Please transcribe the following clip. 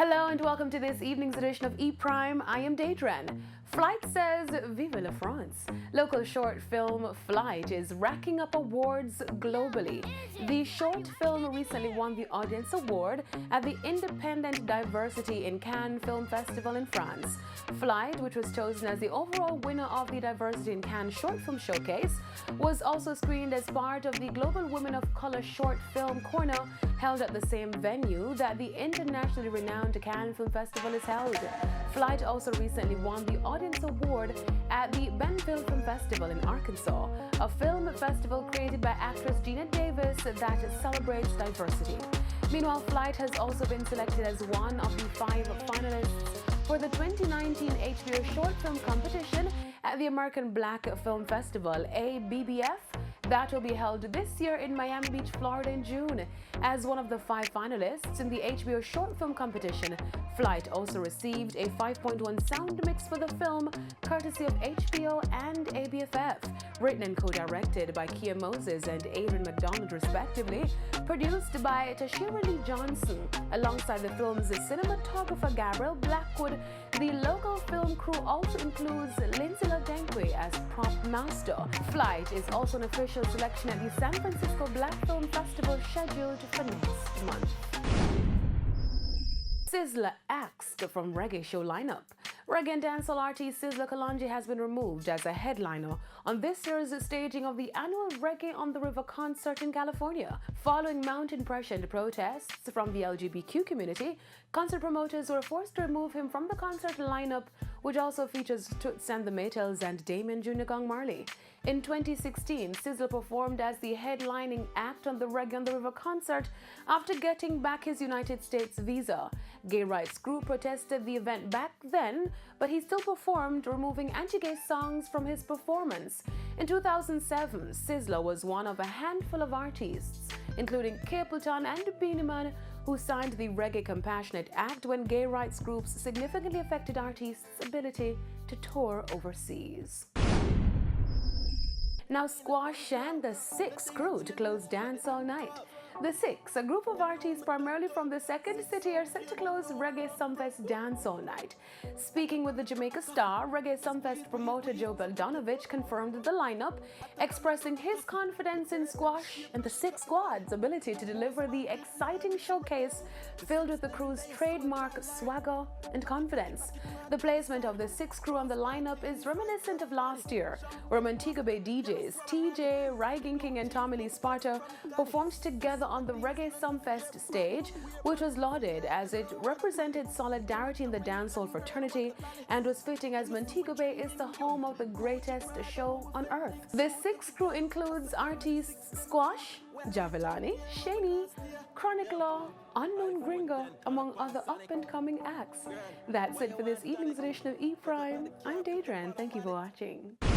Hello and welcome to this evening's edition of E-Prime. I am Daedran. Flight says Vive la France. Local short film Flight is racking up awards globally. The short film recently won the Audience Award at the Independent Diversity in Cannes Film Festival in France. Flight, which was chosen as the overall winner of the Diversity in Cannes Short Film Showcase, was also screened as part of the Global Women of Color Short Film Corner held at the same venue that the internationally renowned Cannes Film Festival is held. Flight also recently won the Audience Award at the Bentonville Film Festival in Arkansas, a film festival created by actress Gina Davis that celebrates diversity. Meanwhile, Flight has also been selected as one of the 5 finalists for the 2019 HBO Short Film Competition at the American Black Film Festival, ABBF, that will be held this year in Miami Beach, Florida in June. As one of the 5 finalists in the HBO Short Film Competition, Flight also received a 5.1 sound mix for the film, courtesy of HBO and ABFF, written and co-directed by Kia Moses and Adrian McDonald respectively, produced by Tashira Lee Johnson, alongside the film's cinematographer Gabriel Blackwood. The local film crew also includes Lindsay Lodenkwe as prop master. Flight is also an official selection at the San Francisco Black Film Festival scheduled for next month. Sizzla axed from reggae show lineup. Reggae and dancehall artist Sizzla Kalonji has been removed as a headliner on this year's staging of the annual Reggae on the River concert in California. Following mounting pressure and protests from the LGBTQ community, concert promoters were forced to remove him from the concert lineup, which also features Toots and the Maytals and Damien Jr. Gong Marley. In 2016, Sizzla performed as the headlining act on the Reggae on the River concert after getting back his United States visa. Gay rights group protested the event back then, but he still performed, removing anti-gay songs from his performance. In 2007, Sizzla was one of a handful of artists, including Capleton and Beenie Man, who signed the Reggae Compassionate Act when gay rights groups significantly affected artists' ability to tour overseas. Now Squash and the Six Crew to close Dance All Night. The Six, a group of artists primarily from the Second City, are set to close Reggae Sumfest Dance All Night. Speaking with the Jamaica Star, Reggae Sumfest promoter Joe Beldonovich confirmed the lineup, expressing his confidence in Squash and the Six Squad's ability to deliver the exciting showcase filled with the crew's trademark swagger and confidence. The placement of the Six Crew on the lineup is reminiscent of last year, where Montego Bay DJs TJ, Rygin King and Tommy Lee Sparta performed together on the Reggae Sumfest stage, which was lauded as it represented solidarity in the dancehall fraternity and was fitting as Montego Bay is the home of the greatest show on earth. The Six Crew includes artists Squash, Javelani, Shani, Chronic Law, Unknown Gringo, among other up-and-coming acts. That's it for this evening's edition of E-Prime. I'm Daedran. Thank you for watching.